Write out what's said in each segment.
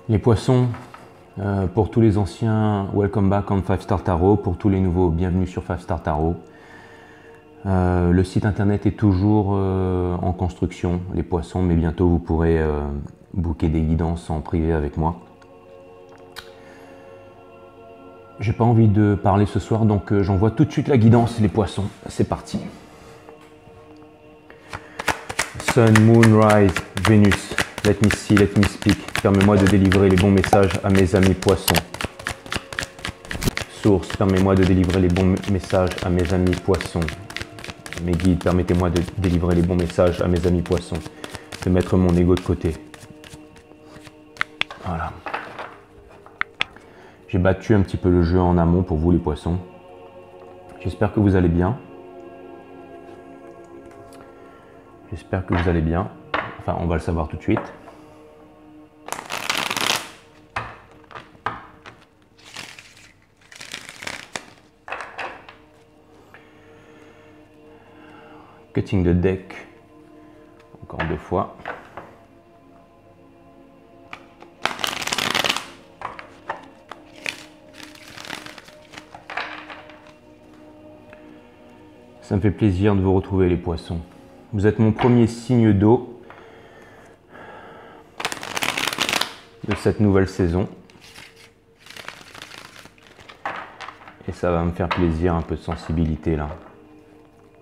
Les poissons, pour tous les anciens, welcome back on 5 Star Tarot. Pour tous les nouveaux, bienvenue sur 5 Star Tarot. Le site internet est toujours en construction, les poissons, mais bientôt vous pourrez booker des guidances en privé avec moi. J'ai pas envie de parler ce soir, donc j'envoie tout de suite la guidance, les poissons. C'est parti. Sun, Moon, Rise, Vénus. Let me see, let me speak. Permets-moi de délivrer les bons messages à mes amis poissons. Source, permets-moi de délivrer les bons messages à mes amis poissons. Mes guides, permettez-moi de délivrer les bons messages à mes amis poissons. De mettre mon ego de côté. Voilà. J'ai battu un petit peu le jeu en amont pour vous les poissons. J'espère que vous allez bien. J'espère que vous allez bien. Enfin, on va le savoir tout de suite. Cutting the deck. Encore 2 fois. Ça me fait plaisir de vous retrouver les poissons. Vous êtes mon premier signe d'eau de cette nouvelle saison. Et ça va me faire plaisir, un peu de sensibilité là.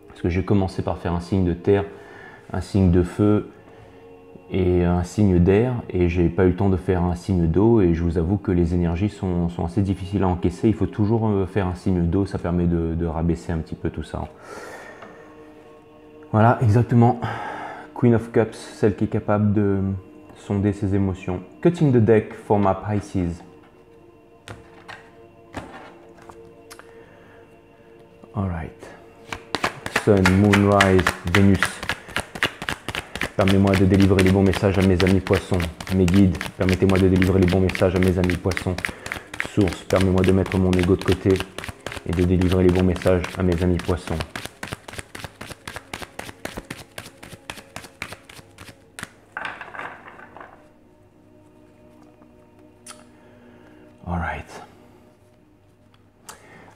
Parce que j'ai commencé par faire un signe de terre, un signe de feu et un signe d'air. Et j'ai pas eu le temps de faire un signe d'eau. Et je vous avoue que les énergies sont assez difficiles à encaisser. Il faut toujours faire un signe d'eau, ça permet de rabaisser un petit peu tout ça. Voilà, exactement. Queen of Cups, celle qui est capable de sonder ses émotions. Cutting the deck for my Pisces. Alright. Sun, Moon, Rise, Vénus. Permettez-moi de délivrer les bons messages à mes amis poissons. Mes guides, permettez-moi de délivrer les bons messages à mes amis poissons. Source, permettez-moi de mettre mon ego de côté et de délivrer les bons messages à mes amis poissons. Alright.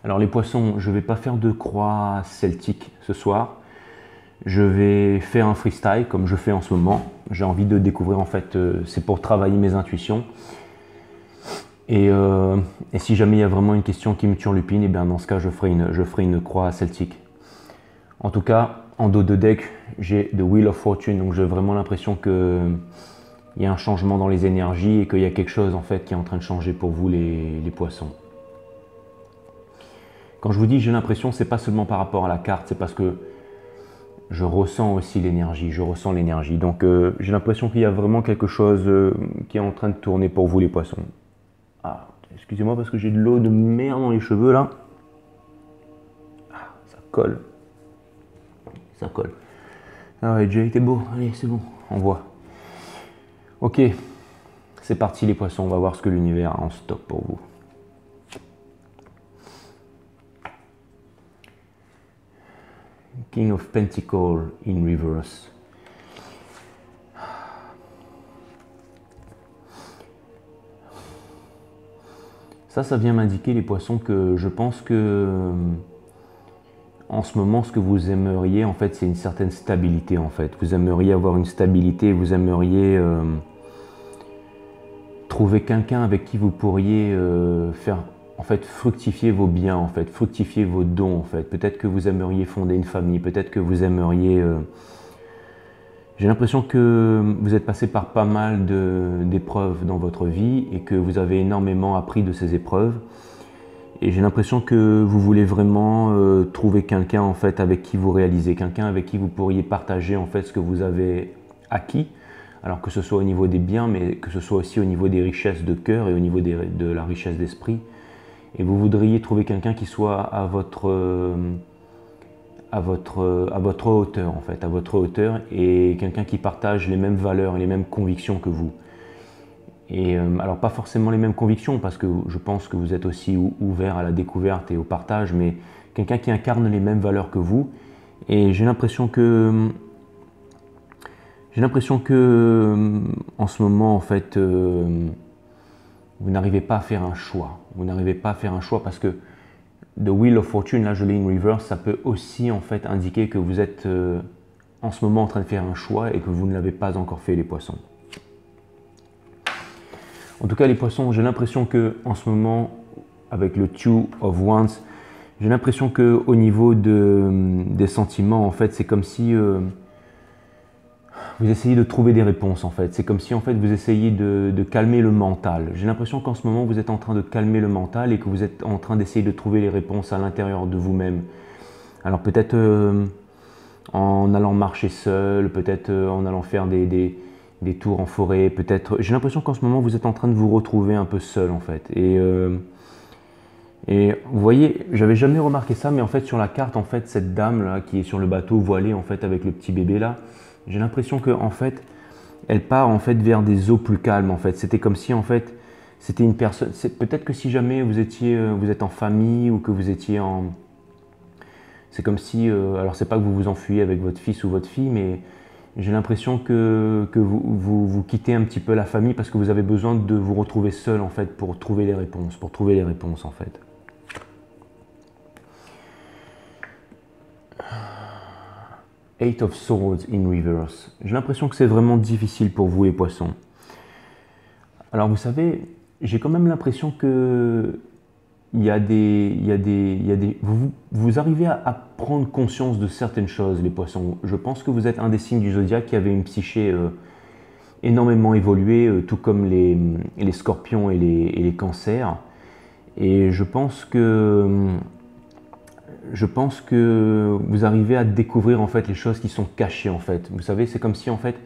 Alors les poissons, je ne vais pas faire de croix celtique ce soir. Je vais faire un freestyle comme je fais en ce moment. J'ai envie de découvrir, en fait, c'est pour travailler mes intuitions. Et si jamais il y a vraiment une question qui me turlupine, et bien dans ce cas, je ferai une croix celtique. En tout cas, en dos de deck, j'ai The Wheel of Fortune, donc j'ai vraiment l'impression qu'il y a un changement dans les énergies et qu'il y a quelque chose en fait qui est en train de changer pour vous les poissons. Quand je vous dis j'ai l'impression, c'est pas seulement par rapport à la carte, c'est parce que je ressens aussi l'énergie, je ressens l'énergie. Donc j'ai l'impression qu'il y a vraiment quelque chose qui est en train de tourner pour vous les poissons. Ah, excusez-moi parce que j'ai de l'eau de merde dans les cheveux là. Ah, ça colle. Ça colle. Ah ouais, déjà été beau. Allez, c'est bon, on voit. Ok, c'est parti les poissons, on va voir ce que l'univers a en stock pour vous. King of Pentacles in reverse. Ça vient m'indiquer les poissons que je pense que en ce moment, ce que vous aimeriez, en fait, c'est une certaine stabilité, en fait. Vous aimeriez avoir une stabilité, vous aimeriez trouver quelqu'un avec qui vous pourriez faire, en fait, fructifier vos biens, en fait, fructifier vos dons, en fait. Peut-être que vous aimeriez fonder une famille, peut-être que vous aimeriez... J'ai l'impression que vous êtes passé par pas mal d'épreuves dans votre vie et que vous avez énormément appris de ces épreuves. Et j'ai l'impression que vous voulez vraiment trouver quelqu'un en fait avec qui vous réalisez, quelqu'un avec qui vous pourriez partager en fait ce que vous avez acquis, alors que ce soit au niveau des biens, mais que ce soit aussi au niveau des richesses de cœur et au niveau de la richesse d'esprit. Et vous voudriez trouver quelqu'un qui soit à votre hauteur en fait, à votre hauteur, et quelqu'un qui partage les mêmes valeurs et les mêmes convictions que vous. Et alors pas forcément les mêmes convictions parce que je pense que vous êtes aussi ouvert à la découverte et au partage, mais quelqu'un qui incarne les mêmes valeurs que vous. Et j'ai l'impression que en ce moment en fait vous n'arrivez pas à faire un choix. Vous n'arrivez pas à faire un choix parce que The Wheel of Fortune, là je l'ai in reverse, ça peut aussi en fait indiquer que vous êtes en ce moment en train de faire un choix et que vous ne l'avez pas encore fait, les poissons. En tout cas, les poissons, j'ai l'impression que en ce moment, avec le Two of Wands, j'ai l'impression que au niveau des sentiments, en fait, c'est comme si vous essayez de trouver des réponses, en fait. C'est comme si, en fait, vous essayez de calmer le mental. J'ai l'impression qu'en ce moment, vous êtes en train de calmer le mental et que vous êtes en train d'essayer de trouver les réponses à l'intérieur de vous-même. Alors peut-être en allant marcher seul, peut-être en allant faire des tours en forêt, peut-être. J'ai l'impression qu'en ce moment, vous êtes en train de vous retrouver un peu seul, en fait. Et vous voyez, j'avais jamais remarqué ça, mais en fait, sur la carte, en fait, cette dame là qui est sur le bateau voilée, en fait, avec le petit bébé là, j'ai l'impression que, en fait, elle part en fait vers des eaux plus calmes. En fait, c'était comme si, en fait, c'était une personne. Peut-être que si jamais vous êtes en famille ou que vous étiez en, c'est comme si, alors c'est pas que vous vous enfuyez avec votre fils ou votre fille, mais j'ai l'impression que vous quittez un petit peu la famille parce que vous avez besoin de vous retrouver seul en fait pour trouver les réponses, en fait. Eight of Swords in reverse. J'ai l'impression que c'est vraiment difficile pour vous les poissons. Alors vous savez, j'ai quand même l'impression que vous arrivez à prendre conscience de certaines choses, les poissons. Je pense que vous êtes un des signes du zodiaque qui avait une psyché énormément évoluée, tout comme les scorpions et les cancers. Et je pense que vous arrivez à découvrir en fait les choses qui sont cachées en fait. Vous savez, c'est comme si en fait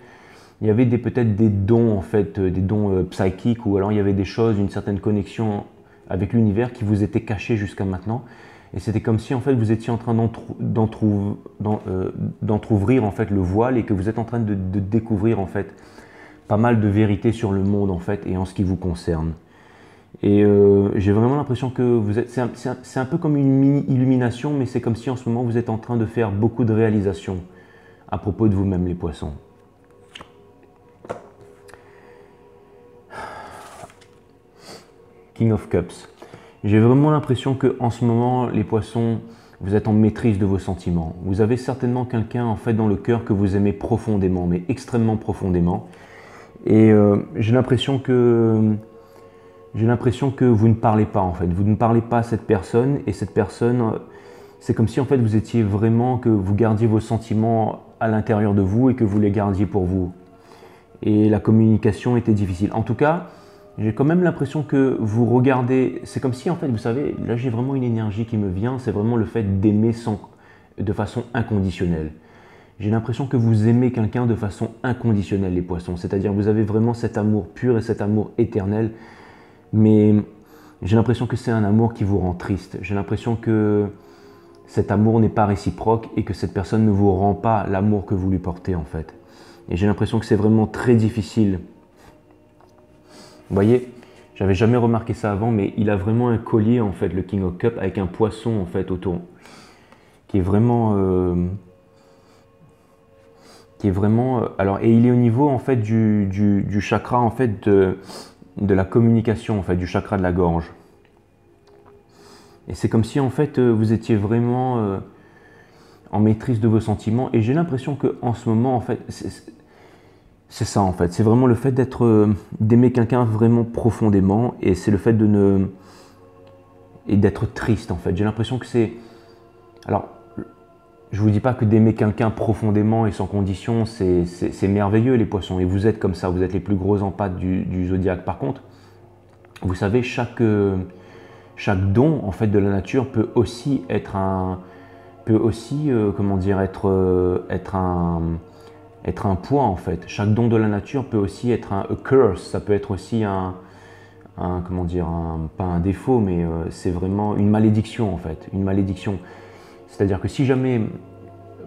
il y avait peut-être des dons en fait, des dons psychiques, ou alors il y avait des choses, une certaine connexion avec l'univers qui vous était cachée jusqu'à maintenant. Et c'était comme si en fait vous étiez en train d'entrouvrir en fait le voile et que vous êtes en train de découvrir en fait pas mal de vérités sur le monde en fait et en ce qui vous concerne. Et j'ai vraiment l'impression que vous êtes, c'est un peu comme une mini-illumination, mais c'est comme si en ce moment vous êtes en train de faire beaucoup de réalisations à propos de vous-même, les poissons. King of Cups. J'ai vraiment l'impression que en ce moment, les poissons, vous êtes en maîtrise de vos sentiments. Vous avez certainement quelqu'un en fait dans le cœur que vous aimez profondément, mais extrêmement profondément. Et j'ai l'impression que vous ne parlez pas en fait. Vous ne parlez pas à cette personne, et cette personne, c'est comme si en fait vous étiez vraiment, que vous gardiez vos sentiments à l'intérieur de vous et que vous les gardiez pour vous. Et la communication était difficile. En tout cas, j'ai quand même l'impression que vous regardez, c'est comme si en fait, vous savez, là j'ai vraiment une énergie qui me vient, c'est vraiment le fait d'aimer de façon inconditionnelle. J'ai l'impression que vous aimez quelqu'un de façon inconditionnelle, les poissons. C'est-à-dire vous avez vraiment cet amour pur et cet amour éternel. Mais j'ai l'impression que c'est un amour qui vous rend triste. J'ai l'impression que cet amour n'est pas réciproque et que cette personne ne vous rend pas l'amour que vous lui portez en fait. Et j'ai l'impression que c'est vraiment très difficile. Vous voyez, j'avais jamais remarqué ça avant, mais il a vraiment un collier en fait, le King of Cups, avec un poisson en fait autour, qui est vraiment, alors, et il est au niveau en fait du chakra en fait de la communication en fait, du chakra de la gorge. Et c'est comme si en fait vous étiez vraiment en maîtrise de vos sentiments. Et j'ai l'impression que en ce moment en fait, c'est ça en fait, c'est vraiment le fait d'aimer quelqu'un vraiment profondément, et c'est le fait d'être triste en fait. J'ai l'impression que c'est, alors je vous dis pas que d'aimer quelqu'un profondément et sans condition c'est merveilleux, les poissons, et vous êtes comme ça, vous êtes les plus gros empathes du zodiaque. Par contre, vous savez, chaque don en fait de la nature peut aussi être comment dire, être un poids en fait. Chaque don de la nature peut aussi être a curse, ça peut être aussi comment dire, pas un défaut, mais c'est vraiment une malédiction en fait, une malédiction. C'est-à-dire que si jamais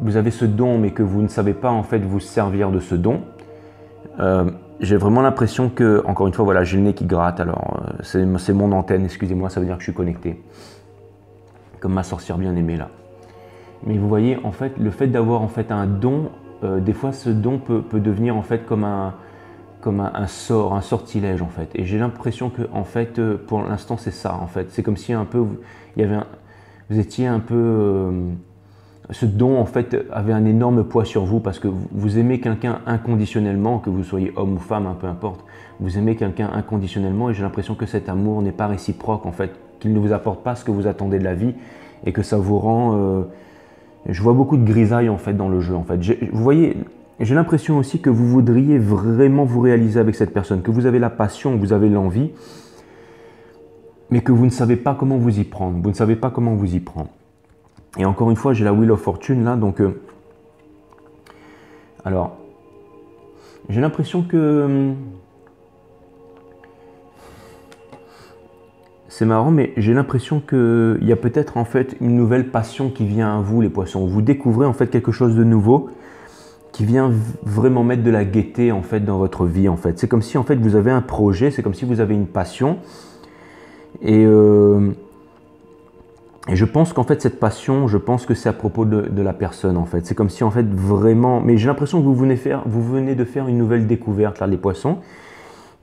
vous avez ce don mais que vous ne savez pas en fait vous servir de ce don, j'ai vraiment l'impression que, encore une fois, voilà, j'ai le nez qui gratte, alors c'est mon antenne, excusez-moi, ça veut dire que je suis connecté, comme ma sorcière bien aimée là. Mais vous voyez, en fait, le fait d'avoir en fait un don, des fois ce don peut devenir en fait comme comme un sort, un sortilège en fait. Et j'ai l'impression que en fait, pour l'instant, c'est ça en fait. C'est comme si un peu, il y avait vous étiez un peu, ce don en fait avait un énorme poids sur vous parce que vous aimez quelqu'un inconditionnellement, que vous soyez homme ou femme, peu importe. Vous aimez quelqu'un inconditionnellement et j'ai l'impression que cet amour n'est pas réciproque en fait, qu'il ne vous apporte pas ce que vous attendez de la vie et que ça vous rend. Je vois beaucoup de grisaille en fait dans le jeu en fait. Vous voyez. J'ai l'impression aussi que vous voudriez vraiment vous réaliser avec cette personne, que vous avez la passion, vous avez l'envie, mais que vous ne savez pas comment vous y prendre. Vous ne savez pas comment vous y prendre. Et encore une fois, j'ai la Wheel of Fortune là, donc... alors, j'ai l'impression que... c'est marrant, mais j'ai l'impression qu'il y a peut-être en fait une nouvelle passion qui vient à vous, les poissons. Vous découvrez en fait quelque chose de nouveau qui vient vraiment mettre de la gaieté en fait dans votre vie en fait. C'est comme si en fait vous avez un projet, c'est comme si vous avez une passion et je pense qu'en fait cette passion, je pense que c'est à propos de la personne en fait. C'est comme si en fait vraiment, mais j'ai l'impression que vous venez de faire une nouvelle découverte là les poissons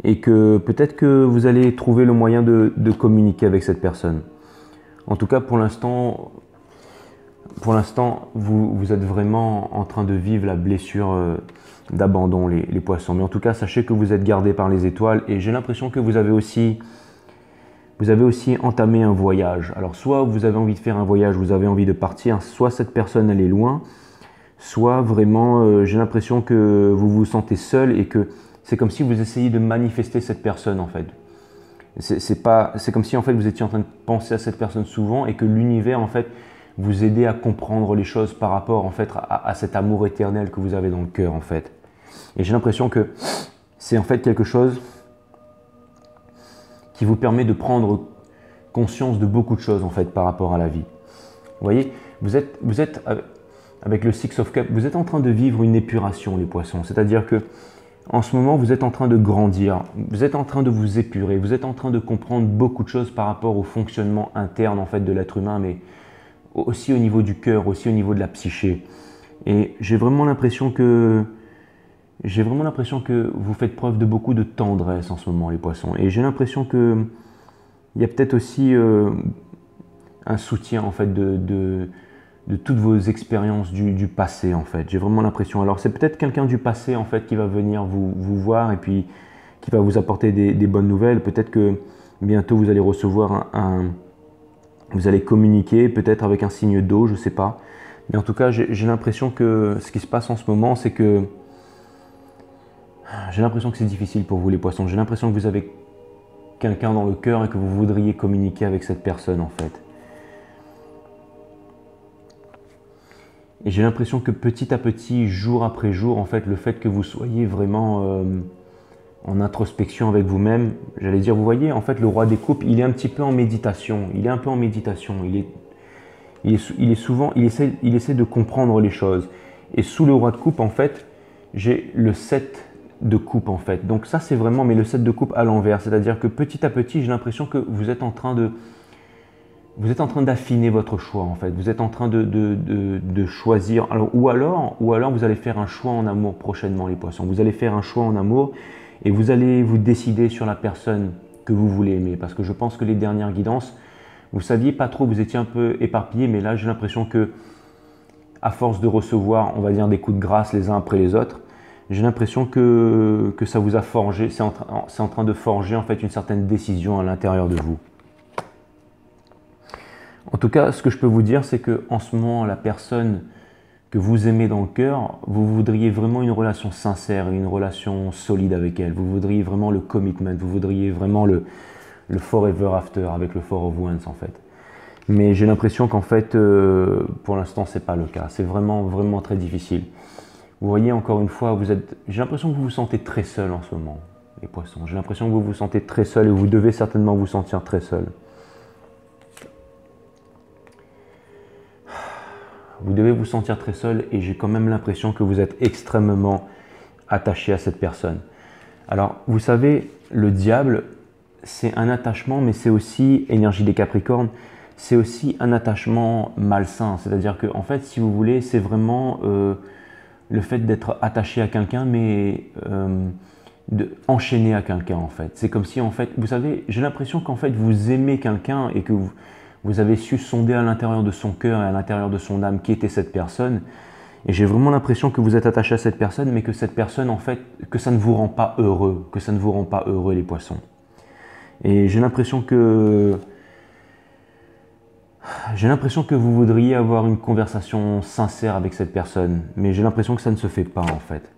et que peut-être que vous allez trouver le moyen de communiquer avec cette personne. En tout cas pour l'instant, vous êtes vraiment en train de vivre la blessure d'abandon, les poissons. Mais en tout cas, sachez que vous êtes gardés par les étoiles et j'ai l'impression que vous avez aussi entamé un voyage. Alors, soit vous avez envie de faire un voyage, vous avez envie de partir, soit cette personne, elle est loin, soit vraiment, j'ai l'impression que vous vous sentez seul et que c'est comme si vous essayiez de manifester cette personne, en fait. C'est comme si, en fait, vous étiez en train de penser à cette personne souvent et que l'univers, en fait, vous aider à comprendre les choses par rapport en fait à cet amour éternel que vous avez dans le cœur en fait. Et j'ai l'impression que c'est en fait quelque chose qui vous permet de prendre conscience de beaucoup de choses en fait par rapport à la vie. Vous voyez, vous êtes avec le Six of Cups, vous êtes en train de vivre une épuration les poissons. C'est-à-dire que en ce moment vous êtes en train de grandir, vous êtes en train de vous épurer, vous êtes en train de comprendre beaucoup de choses par rapport au fonctionnement interne en fait de l'être humain, mais aussi au niveau du cœur, aussi au niveau de la psyché. Et j'ai vraiment l'impression que vous faites preuve de beaucoup de tendresse en ce moment, les poissons. Et j'ai l'impression que il y a peut-être aussi un soutien en fait de toutes vos expériences du passé en fait. J'ai vraiment l'impression. Alors c'est peut-être quelqu'un du passé en fait qui va venir vous voir et puis qui va vous apporter des bonnes nouvelles. Peut-être que bientôt vous allez recevoir vous allez communiquer peut-être avec un signe d'eau, je ne sais pas. Mais en tout cas, j'ai l'impression que ce qui se passe en ce moment, c'est que j'ai l'impression que c'est difficile pour vous les poissons. J'ai l'impression que vous avez quelqu'un dans le cœur et que vous voudriez communiquer avec cette personne en fait. Et j'ai l'impression que petit à petit, jour après jour, en fait, le fait que vous soyez vraiment en introspection avec vous-même, j'allais dire, vous voyez, en fait, le roi des coupes, il est un petit peu en méditation. Il est un peu en méditation. Il essaie de comprendre les choses. Et sous le roi de coupe, en fait, j'ai le 7 de coupe, en fait. Donc ça, c'est vraiment, mais le 7 de coupe à l'envers. C'est-à-dire que petit à petit, j'ai l'impression que vous êtes en train d'affiner votre choix, en fait. Vous êtes en train de choisir. Ou alors, vous allez faire un choix en amour prochainement, les poissons. Vous allez faire un choix en amour et vous allez vous décider sur la personne que vous voulez aimer. Parce que je pense que les dernières guidances, vous saviez pas trop, vous étiez un peu éparpillé, mais là, j'ai l'impression que, à force de recevoir, on va dire, des coups de grâce les uns après les autres, j'ai l'impression que ça vous a forgé, c'est en train de forger en fait une certaine décision à l'intérieur de vous. En tout cas, ce que je peux vous dire, c'est qu'en ce moment, la personne que vous aimez dans le cœur, vous voudriez vraiment une relation sincère, une relation solide avec elle. Vous voudriez vraiment le commitment, vous voudriez vraiment le forever after avec le four of wands en fait. Mais j'ai l'impression qu'en fait, pour l'instant, c'est pas le cas. C'est vraiment, vraiment très difficile. Vous voyez, encore une fois, j'ai l'impression que vous vous sentez très seul en ce moment, les poissons. J'ai l'impression que vous vous sentez très seul et vous devez certainement vous sentir très seul. Vous devez vous sentir très seul et j'ai quand même l'impression que vous êtes extrêmement attaché à cette personne. Alors, vous savez, le diable, c'est un attachement, mais c'est aussi, énergie des Capricornes, c'est aussi un attachement malsain. C'est-à-dire que, en fait, si vous voulez, c'est vraiment le fait d'être attaché à quelqu'un, mais enchaîné à quelqu'un en fait. C'est comme si en fait, vous savez, j'ai l'impression qu'en fait vous aimez quelqu'un et que vous avez su sonder à l'intérieur de son cœur et à l'intérieur de son âme qui était cette personne. Et j'ai vraiment l'impression que vous êtes attaché à cette personne, mais que cette personne en fait, que ça ne vous rend pas heureux, que ça ne vous rend pas heureux les poissons. Et j'ai l'impression que vous voudriez avoir une conversation sincère avec cette personne, mais j'ai l'impression que ça ne se fait pas en fait.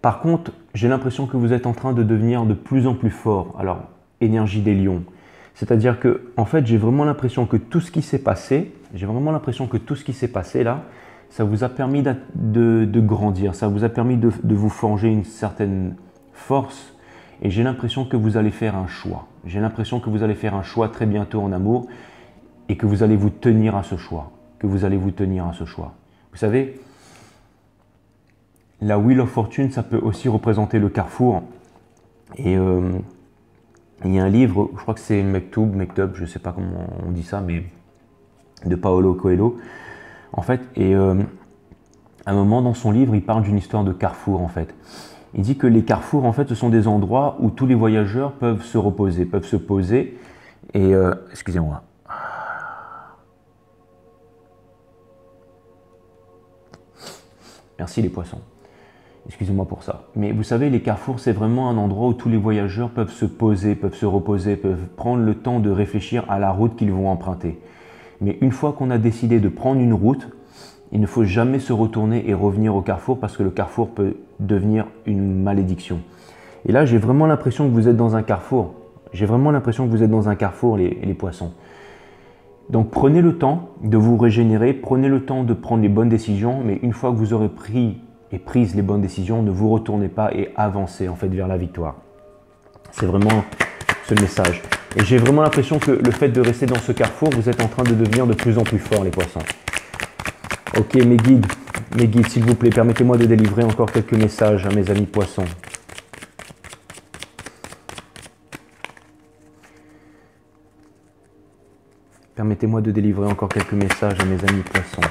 Par contre, j'ai l'impression que vous êtes en train de devenir de plus en plus fort. Alors, énergie des lions. C'est-à-dire que, en fait, j'ai vraiment l'impression que tout ce qui s'est passé, là, ça vous a permis de grandir, ça vous a permis de vous forger une certaine force. Et j'ai l'impression que vous allez faire un choix. J'ai l'impression que vous allez faire un choix très bientôt en amour et que vous allez vous tenir à ce choix. Vous savez, la Wheel of Fortune, ça peut aussi représenter le carrefour. Et il y a un livre, je crois que c'est Mektoub, je ne sais pas comment on dit ça, mais de Paulo Coelho. En fait, et à un moment dans son livre, il parle d'une histoire de carrefour en fait. Il dit que les carrefours, en fait, ce sont des endroits où tous les voyageurs peuvent se reposer, peuvent se poser. Et, excusez-moi. Merci les poissons. Excusez-moi pour ça. Mais vous savez, les carrefours, c'est vraiment un endroit où tous les voyageurs peuvent se poser, peuvent se reposer, peuvent prendre le temps de réfléchir à la route qu'ils vont emprunter. Mais une fois qu'on a décidé de prendre une route, il ne faut jamais se retourner et revenir au carrefour parce que le carrefour peut devenir une malédiction. Et là, j'ai vraiment l'impression que vous êtes dans un carrefour. Les poissons. Donc prenez le temps de vous régénérer, prenez le temps de prendre les bonnes décisions, mais une fois que vous aurez pris et prise les bonnes décisions, ne vous retournez pas et avancez en fait vers la victoire. C'est vraiment ce message. Et j'ai vraiment l'impression que le fait de rester dans ce carrefour, vous êtes en train de devenir de plus en plus fort les poissons. Ok, mes guides, s'il vous plaît, permettez-moi de délivrer encore quelques messages à mes amis poissons. Permettez-moi de délivrer encore quelques messages à mes amis poissons.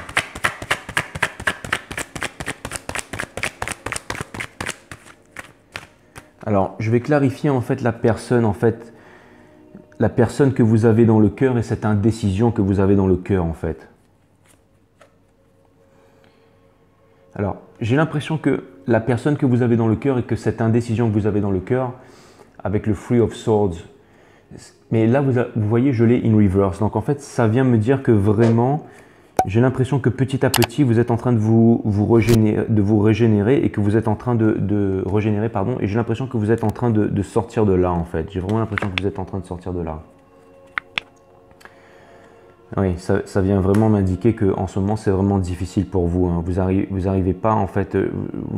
Alors, je vais clarifier en fait la personne que vous avez dans le cœur et cette indécision que vous avez dans le cœur en fait. Alors, j'ai l'impression que la personne que vous avez dans le cœur et que cette indécision que vous avez dans le cœur, avec le Three of Swords, mais là, vous voyez, je l'ai in reverse. Donc, en fait, ça vient me dire que vraiment, j'ai l'impression que petit à petit, vous êtes en train de vous régénérer et que vous êtes en train de régénérer, pardon, et j'ai l'impression que vous êtes en train de sortir de là, en fait. J'ai vraiment l'impression que vous êtes en train de sortir de là. Oui, ça vient vraiment m'indiquer qu'en ce moment, c'est vraiment difficile pour vous. Hein. Vous arrivez pas, en fait,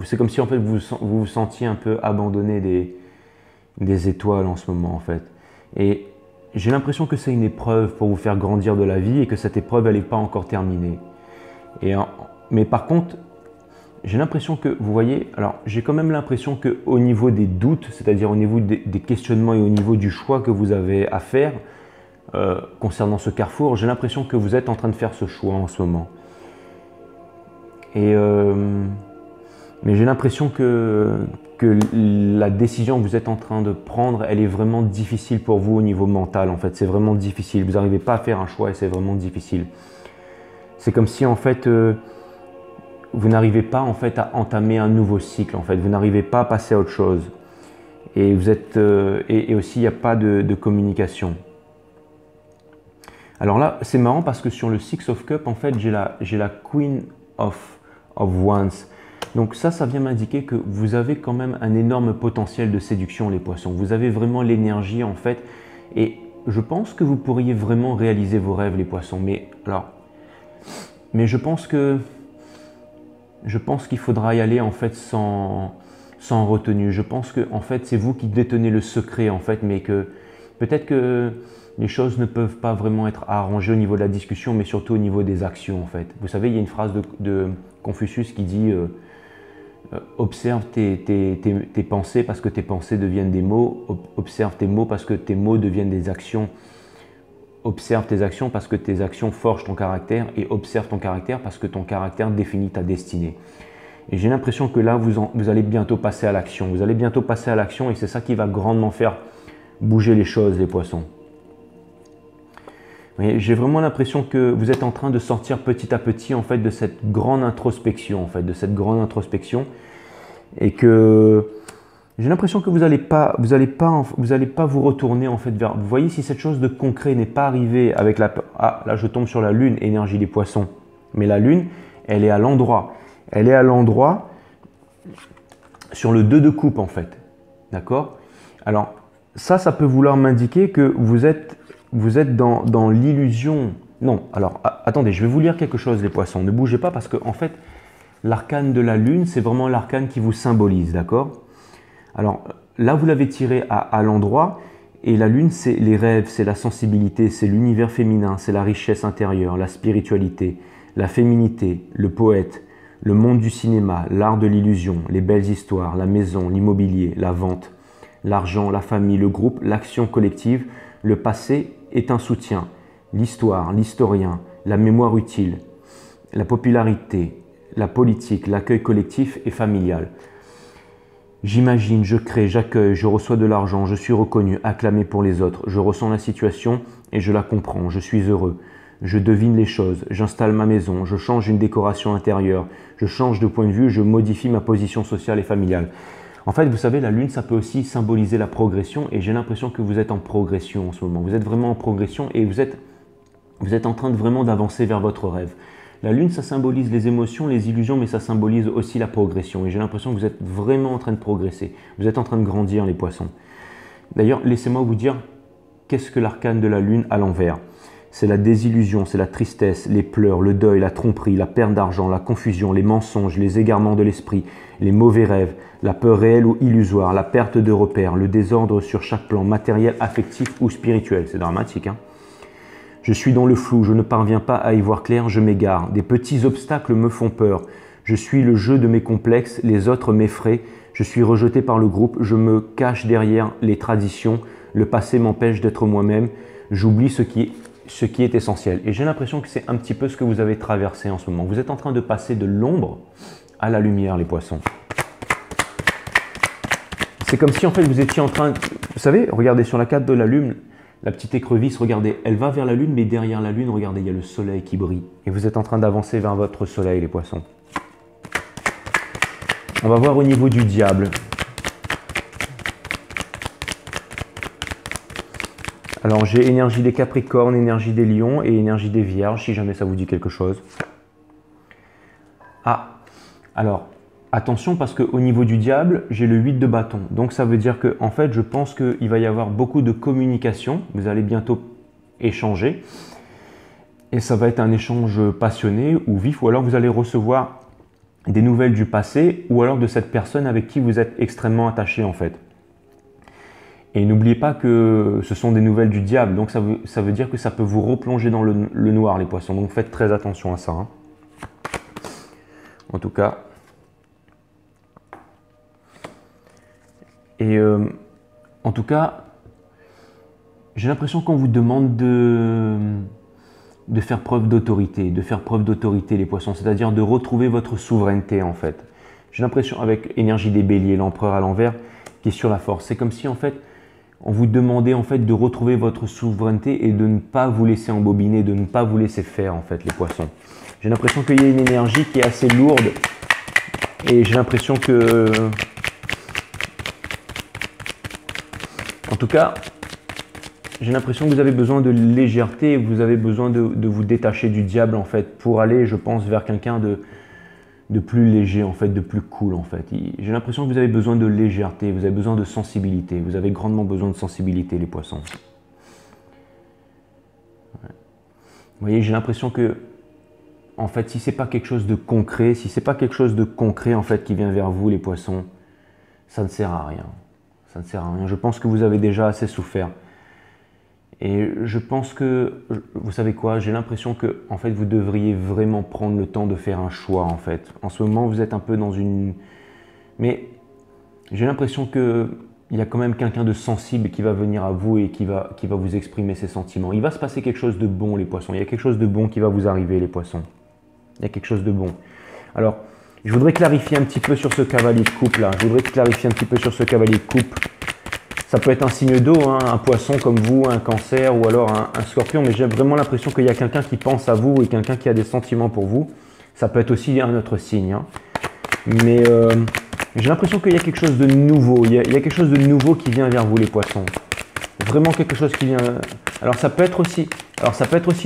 c'est comme si en fait, vous vous sentiez un peu abandonné des étoiles en ce moment, en fait. Et j'ai l'impression que c'est une épreuve pour vous faire grandir de la vie et que cette épreuve, elle n'est pas encore terminée. Mais par contre, j'ai l'impression que, vous voyez, alors j'ai quand même l'impression qu'au niveau des doutes, c'est-à-dire au niveau des questionnements et au niveau du choix que vous avez à faire, concernant ce carrefour, j'ai l'impression que vous êtes en train de faire ce choix en ce moment. Et mais j'ai l'impression que la décision que vous êtes en train de prendre, elle est vraiment difficile pour vous au niveau mental. En fait, c'est vraiment difficile. Vous n'arrivez pas à faire un choix et c'est vraiment difficile. C'est comme si en fait vous n'arrivez pas en fait à entamer un nouveau cycle. En fait, vous n'arrivez pas à passer à autre chose. Et vous êtes et aussi il n'y a pas de communication. Alors là, c'est marrant parce que sur le Six of Cups, en fait, j'ai la Queen of Wands. Donc ça vient m'indiquer que vous avez quand même un énorme potentiel de séduction, les poissons. Vous avez vraiment l'énergie, en fait. Et je pense que vous pourriez vraiment réaliser vos rêves, les poissons. Mais je pense qu'il faudra y aller, en fait, sans retenue. Je pense que, en fait, c'est vous qui détenez le secret, en fait, mais que peut-être que les choses ne peuvent pas vraiment être arrangées au niveau de la discussion, mais surtout au niveau des actions, en fait. Vous savez, il y a une phrase de Confucius qui dit observe tes pensées parce que tes pensées deviennent des mots, observe tes mots parce que tes mots deviennent des actions, observe tes actions parce que tes actions forgent ton caractère et observe ton caractère parce que ton caractère définit ta destinée. Et j'ai l'impression que là, vous allez bientôt passer à l'action. Vous allez bientôt passer à l'action et c'est ça qui va grandement faire bouger les choses, les poissons. J'ai vraiment l'impression que vous êtes en train de sortir petit à petit en fait, de cette grande introspection, et que j'ai l'impression que vous n'allez pas vous retourner en fait vers. Vous voyez, si cette chose de concret n'est pas arrivée avec la. Ah, là je tombe sur la lune, énergie des poissons. Mais la lune, elle est à l'endroit. Elle est à l'endroit sur le 2 de coupe en fait. D'accord? Alors ça peut vouloir m'indiquer que vous êtes dans l'illusion. Non, alors attendez, je vais vous lire quelque chose les poissons. Ne bougez pas parce que en fait, l'arcane de la lune, c'est vraiment l'arcane qui vous symbolise, d'accord? Alors là, vous l'avez tiré à l'endroit et la lune, c'est les rêves, c'est la sensibilité, c'est l'univers féminin, c'est la richesse intérieure, la spiritualité, la féminité, le poète, le monde du cinéma, l'art de l'illusion, les belles histoires, la maison, l'immobilier, la vente, l'argent, la famille, le groupe, l'action collective. Le passé est un soutien, l'histoire, l'historien, la mémoire utile, la popularité, la politique, l'accueil collectif et familial. J'imagine, je crée, j'accueille, je reçois de l'argent, je suis reconnu, acclamé pour les autres, je ressens la situation et je la comprends, je suis heureux. Je devine les choses, j'installe ma maison, je change une décoration intérieure, je change de point de vue, je modifie ma position sociale et familiale. En fait, vous savez, la lune, ça peut aussi symboliser la progression et j'ai l'impression que vous êtes en progression en ce moment. Vous êtes vraiment en progression et vous êtes en train de vraiment d'avancer vers votre rêve. La lune, ça symbolise les émotions, les illusions, mais ça symbolise aussi la progression. Et j'ai l'impression que vous êtes vraiment en train de progresser. Vous êtes en train de grandir, les poissons. D'ailleurs, laissez-moi vous dire, qu'est-ce que l'arcane de la lune à l'envers? C'est la désillusion, c'est la tristesse, les pleurs, le deuil, la tromperie, la perte d'argent, la confusion, les mensonges, les égarements de l'esprit, les mauvais rêves, la peur réelle ou illusoire, la perte de repères, le désordre sur chaque plan, matériel, affectif ou spirituel. C'est dramatique, hein? Je suis dans le flou, je ne parviens pas à y voir clair, je m'égare. Des petits obstacles me font peur. Je suis le jeu de mes complexes, les autres m'effraient. Je suis rejeté par le groupe, je me cache derrière les traditions. Le passé m'empêche d'être moi-même. J'oublie ce qui est essentiel. Et j'ai l'impression que c'est un petit peu ce que vous avez traversé en ce moment. Vous êtes en train de passer de l'ombre à la lumière, les poissons. C'est comme si en fait vous étiez en train, vous savez, regardez sur la carte de la lune, la petite écrevisse, regardez, elle va vers la lune, mais derrière la lune, regardez, il y a le soleil qui brille. Et vous êtes en train d'avancer vers votre soleil, les poissons. On va voir au niveau du diable. Alors j'ai énergie des Capricornes, énergie des Lions et énergie des Vierges, si jamais ça vous dit quelque chose. Ah, alors attention parce qu'au niveau du diable, j'ai le 8 de bâton. Donc ça veut dire que en fait, je pense qu'il va y avoir beaucoup de communication. Vous allez bientôt échanger. Et ça va être un échange passionné ou vif. Ou alors vous allez recevoir des nouvelles du passé ou alors de cette personne avec qui vous êtes extrêmement attaché en fait. Et n'oubliez pas que ce sont des nouvelles du diable. Donc ça veut dire que ça peut vous replonger dans le noir, les poissons. Donc faites très attention à ça, hein. En tout cas... Et en tout cas, j'ai l'impression qu'on vous demande de faire preuve d'autorité, les poissons, c'est-à-dire de retrouver votre souveraineté en fait. J'ai l'impression avec énergie des béliers, l'empereur à l'envers, qui est sur la force. C'est comme si en fait, on vous demandait en fait de retrouver votre souveraineté et de ne pas vous laisser embobiner, de ne pas vous laisser faire en fait les poissons. J'ai l'impression qu'il y a une énergie qui est assez lourde et j'ai l'impression que... En tout cas, j'ai l'impression que vous avez besoin de légèreté, vous avez besoin de vous détacher du diable en fait pour aller, je pense, vers quelqu'un de plus léger en fait, de plus cool en fait. J'ai l'impression que vous avez besoin de légèreté, vous avez besoin de sensibilité, vous avez grandement besoin de sensibilité les poissons. Ouais. Vous voyez, j'ai l'impression que en fait, si c'est pas quelque chose de concret, en fait qui vient vers vous les poissons, ça ne sert à rien. Ça ne sert à rien. Je pense que vous avez déjà assez souffert. Et je pense que, vous savez quoi, j'ai l'impression que en fait, vous devriez vraiment prendre le temps de faire un choix en fait. En ce moment, vous êtes un peu dans une... Mais j'ai l'impression qu'il y a quand même quelqu'un de sensible qui va venir à vous et qui va vous exprimer ses sentiments. Il va se passer quelque chose de bon, les poissons. Il y a quelque chose de bon qui va vous arriver, les poissons. Il y a quelque chose de bon. Alors, Je voudrais clarifier un petit peu sur ce cavalier de coupe là. Je voudrais clarifier un petit peu sur ce cavalier de coupe. Ça peut être un signe d'eau, hein, un poisson comme vous, un cancer ou alors un scorpion, mais j'ai vraiment l'impression qu'il y a quelqu'un qui pense à vous et quelqu'un qui a des sentiments pour vous. Ça peut être aussi un autre signe. Hein. Mais j'ai l'impression qu'il y a quelque chose de nouveau. Il y a quelque chose de nouveau qui vient vers vous les poissons. Vraiment quelque chose qui vient... Alors ça peut être aussi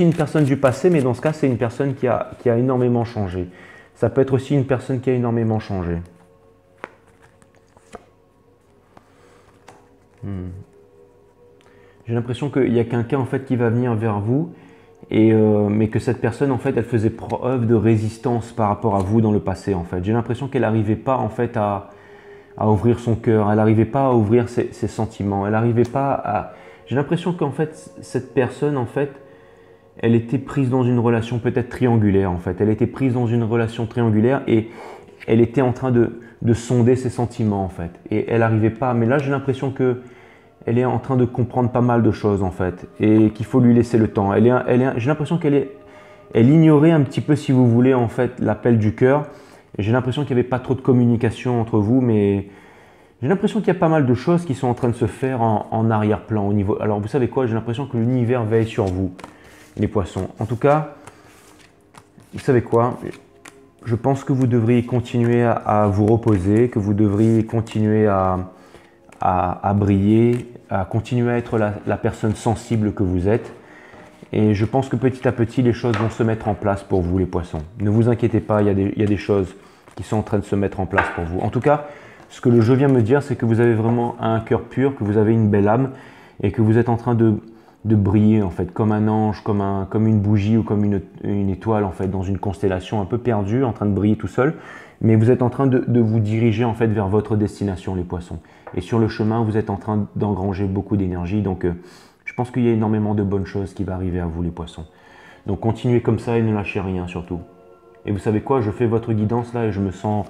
une personne du passé, mais dans ce cas, c'est une personne qui a énormément changé. Ça peut être aussi une personne qui a énormément changé. J'ai l'impression qu'il y a quelqu'un en fait qui va venir vers vous, mais que cette personne en fait elle faisait preuve de résistance par rapport à vous dans le passé en fait. J'ai l'impression qu'elle n'arrivait pas en fait à ouvrir son cœur, elle n'arrivait pas à ouvrir ses sentiments, elle n'arrivait pas à... J'ai l'impression qu'en fait cette personne en fait elle était prise dans une relation peut-être triangulaire en fait. Elle était prise dans une relation triangulaire et elle était en train de sonder ses sentiments en fait. Et elle n'arrivait pas, mais là j'ai l'impression que elle est en train de comprendre pas mal de choses en fait et qu'il faut lui laisser le temps. J'ai l'impression elle ignorait un petit peu si vous voulez en fait l'appel du cœur. J'ai l'impression qu'il n'y avait pas trop de communication entre vous, mais j'ai l'impression qu'il y a pas mal de choses qui sont en train de se faire en arrière-plan au niveau. Alors vous savez quoi, j'ai l'impression que l'univers veille sur vous, les poissons. En tout cas, vous savez quoi, je pense que vous devriez continuer à vous reposer, que vous devriez continuer à briller, à continuer à être la personne sensible que vous êtes. Et je pense que petit à petit, les choses vont se mettre en place pour vous, les poissons. Ne vous inquiétez pas, il y a des choses qui sont en train de se mettre en place pour vous. En tout cas, ce que le jeu vient me dire, c'est que vous avez vraiment un cœur pur, que vous avez une belle âme et que vous êtes en train de briller en fait, comme un ange, comme une bougie ou comme une étoile en fait, dans une constellation un peu perdue, en train de briller tout seul. Mais vous êtes en train de vous diriger en fait vers votre destination, les poissons. Et sur le chemin, vous êtes en train d'engranger beaucoup d'énergie. Donc, je pense qu'il y a énormément de bonnes choses qui vont arriver à vous, les poissons. Donc, continuez comme ça et ne lâchez rien surtout. Et vous savez quoi, je fais votre guidance là et je me sens...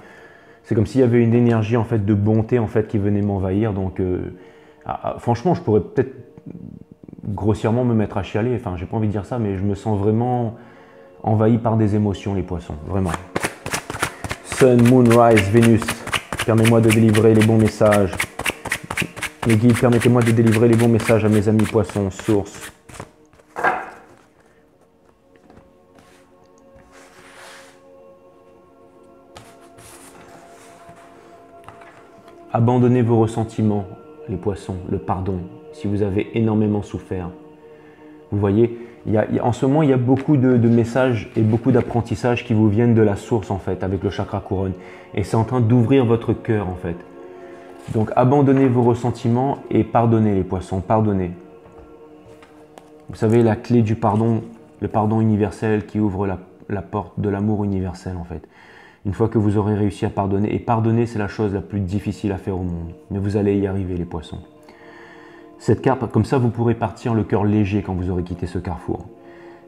C'est comme s'il y avait une énergie en fait de bonté en fait qui venait m'envahir. Donc, franchement, je pourrais peut-être grossièrement me mettre à chialer. Enfin, j'ai pas envie de dire ça, mais je me sens vraiment envahi par des émotions, les poissons. Vraiment. Sun, Moon, Rise, Vénus, permets-moi de délivrer les bons messages. Les guides, permettez-moi de délivrer les bons messages à mes amis poissons, source. Abandonnez vos ressentiments, les poissons, le pardon, si vous avez énormément souffert. Vous voyez, en ce moment, il y a beaucoup de messages et beaucoup d'apprentissages qui vous viennent de la source, en fait, avec le chakra couronne. Et c'est en train d'ouvrir votre cœur, en fait. Donc, abandonnez vos ressentiments et pardonnez les poissons, pardonnez. Vous savez, la clé du pardon, le pardon universel qui ouvre la porte de l'amour universel, en fait. Une fois que vous aurez réussi à pardonner, et pardonner, c'est la chose la plus difficile à faire au monde. Mais vous allez y arriver, les poissons. Cette carte, comme ça, vous pourrez partir le cœur léger quand vous aurez quitté ce carrefour.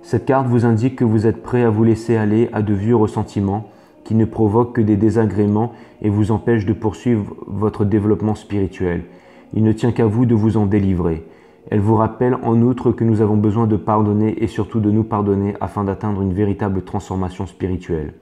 Cette carte vous indique que vous êtes prêt à vous laisser aller à de vieux ressentiments qui ne provoquent que des désagréments et vous empêchent de poursuivre votre développement spirituel. Il ne tient qu'à vous de vous en délivrer. Elle vous rappelle en outre que nous avons besoin de pardonner et surtout de nous pardonner afin d'atteindre une véritable transformation spirituelle.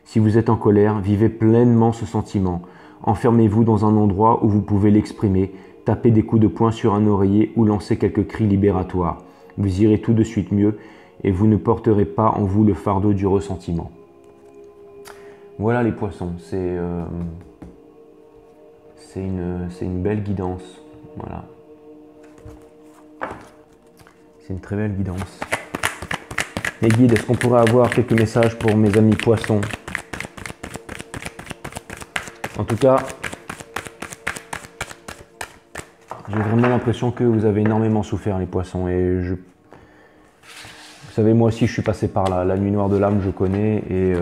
Si vous êtes en colère, vivez pleinement ce sentiment. Enfermez-vous dans un endroit où vous pouvez l'exprimer, tapez des coups de poing sur un oreiller ou lancez quelques cris libératoires. Vous irez tout de suite mieux et vous ne porterez pas en vous le fardeau du ressentiment. Voilà les poissons, c'est une belle guidance. Voilà. C'est une très belle guidance. Les guides, est-ce qu'on pourrait avoir quelques messages pour mes amis poissons? En tout cas, j'ai vraiment l'impression que vous avez énormément souffert, les poissons. Et vous savez, moi aussi, je suis passé par là. La nuit noire de l'âme, je connais. Et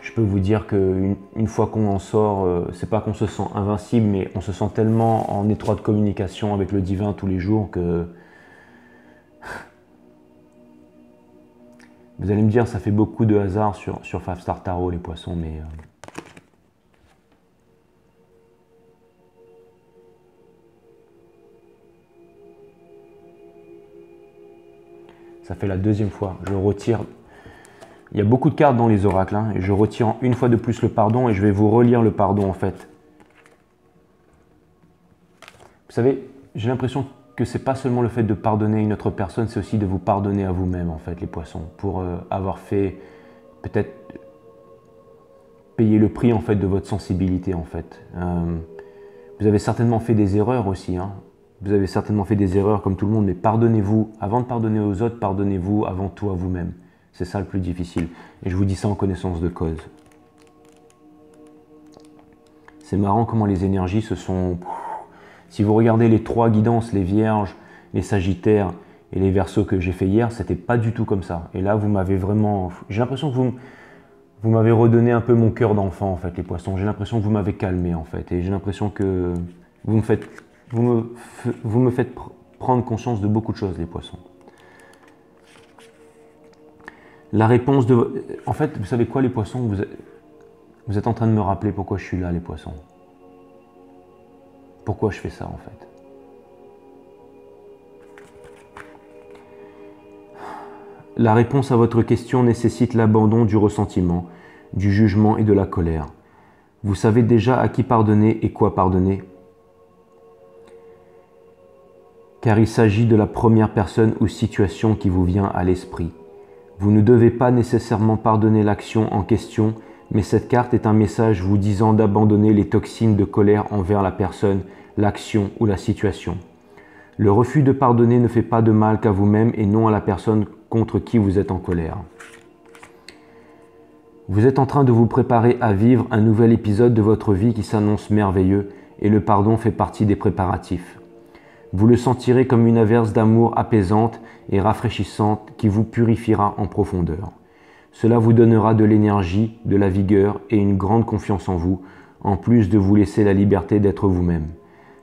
je peux vous dire qu'une fois qu'on en sort, c'est pas qu'on se sent invincible, mais on se sent tellement en étroite communication avec le divin tous les jours que... Vous allez me dire, ça fait beaucoup de hasard sur 5 Star Tarot, les poissons, mais... Ça fait la deuxième fois. Je retire Il y a beaucoup de cartes dans les oracles, hein, et je retire une fois de plus le pardon et je vais vous relire le pardon en fait. Vous savez, j'ai l'impression que c'est pas seulement le fait de pardonner une autre personne, c'est aussi de vous pardonner à vous-même en fait, les poissons, pour avoir fait peut-être payer le prix en fait de votre sensibilité en fait. Vous avez certainement fait des erreurs aussi, hein. Vous avez certainement fait des erreurs comme tout le monde, mais pardonnez-vous. Avant de pardonner aux autres, pardonnez-vous avant tout à vous-même. C'est ça le plus difficile. Et je vous dis ça en connaissance de cause. C'est marrant comment les énergies se sont... Si vous regardez les 3 guidances, les Vierges, les Sagittaires et les Verseaux que j'ai fait hier, c'était pas du tout comme ça. Et là, vous m'avez vraiment... J'ai l'impression que vous m'avez redonné un peu mon cœur d'enfant, en fait, les Poissons. J'ai l'impression que vous m'avez calmé, en fait. Et j'ai l'impression que vous me faites prendre conscience de beaucoup de choses, les Poissons. La réponse de... En fait, vous savez quoi, les Poissons, vous êtes en train de me rappeler pourquoi je suis là, les Poissons. Pourquoi je fais ça, en fait. La réponse à votre question nécessite l'abandon du ressentiment, du jugement et de la colère. Vous savez déjà à qui pardonner et quoi pardonner. Car il s'agit de la première personne ou situation qui vous vient à l'esprit. Vous ne devez pas nécessairement pardonner l'action en question, mais cette carte est un message vous disant d'abandonner les toxines de colère envers la personne, l'action ou la situation. Le refus de pardonner ne fait pas de mal qu'à vous-même et non à la personne contre qui vous êtes en colère. Vous êtes en train de vous préparer à vivre un nouvel épisode de votre vie qui s'annonce merveilleux et le pardon fait partie des préparatifs. Vous le sentirez comme une averse d'amour apaisante et rafraîchissante qui vous purifiera en profondeur. Cela vous donnera de l'énergie, de la vigueur et une grande confiance en vous, en plus de vous laisser la liberté d'être vous-même.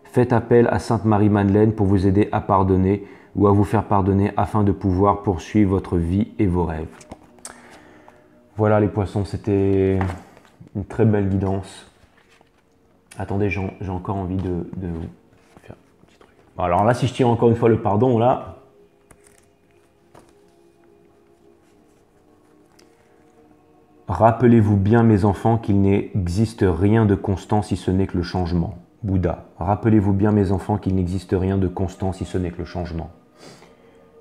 Faites appel à Sainte Marie-Madeleine pour vous aider à pardonner ou à vous faire pardonner afin de pouvoir poursuivre votre vie et vos rêves. Voilà les Poissons, c'était une très belle guidance. Attendez, j'ai encore envie de vous faire un petit truc. Bon, alors là, si je tire encore une fois le pardon, là... Rappelez-vous bien, mes enfants, qu'il n'existe rien de constant si ce n'est que le changement. Bouddha. Rappelez-vous bien, mes enfants, qu'il n'existe rien de constant si ce n'est que le changement.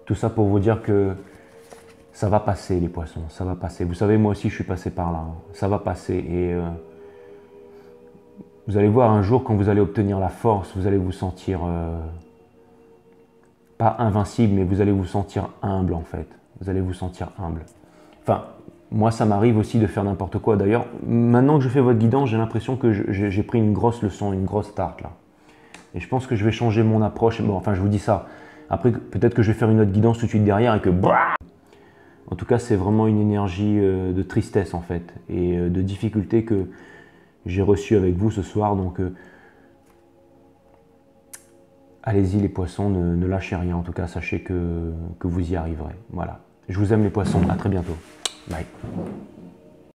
Tout ça pour vous dire que ça va passer, les Poissons, ça va passer. Vous savez, moi aussi, je suis passé par là. Ça va passer. Et vous allez voir un jour, quand vous allez obtenir la force, vous allez vous sentir, pas invincible, mais vous allez vous sentir humble, en fait. Vous allez vous sentir humble. Enfin, moi, ça m'arrive aussi de faire n'importe quoi. D'ailleurs, maintenant que je fais votre guidance, j'ai l'impression que j'ai pris une grosse leçon, une grosse tarte, là. Et je pense que je vais changer mon approche. Bon, enfin, je vous dis ça. Après, peut-être que je vais faire une autre guidance tout de suite derrière et que... En tout cas, c'est vraiment une énergie de tristesse, en fait, et de difficulté que j'ai reçue avec vous ce soir. Donc, allez-y, les Poissons, ne lâchez rien. En tout cas, sachez que vous y arriverez. Voilà. Je vous aime, les Poissons. À très bientôt. Bye.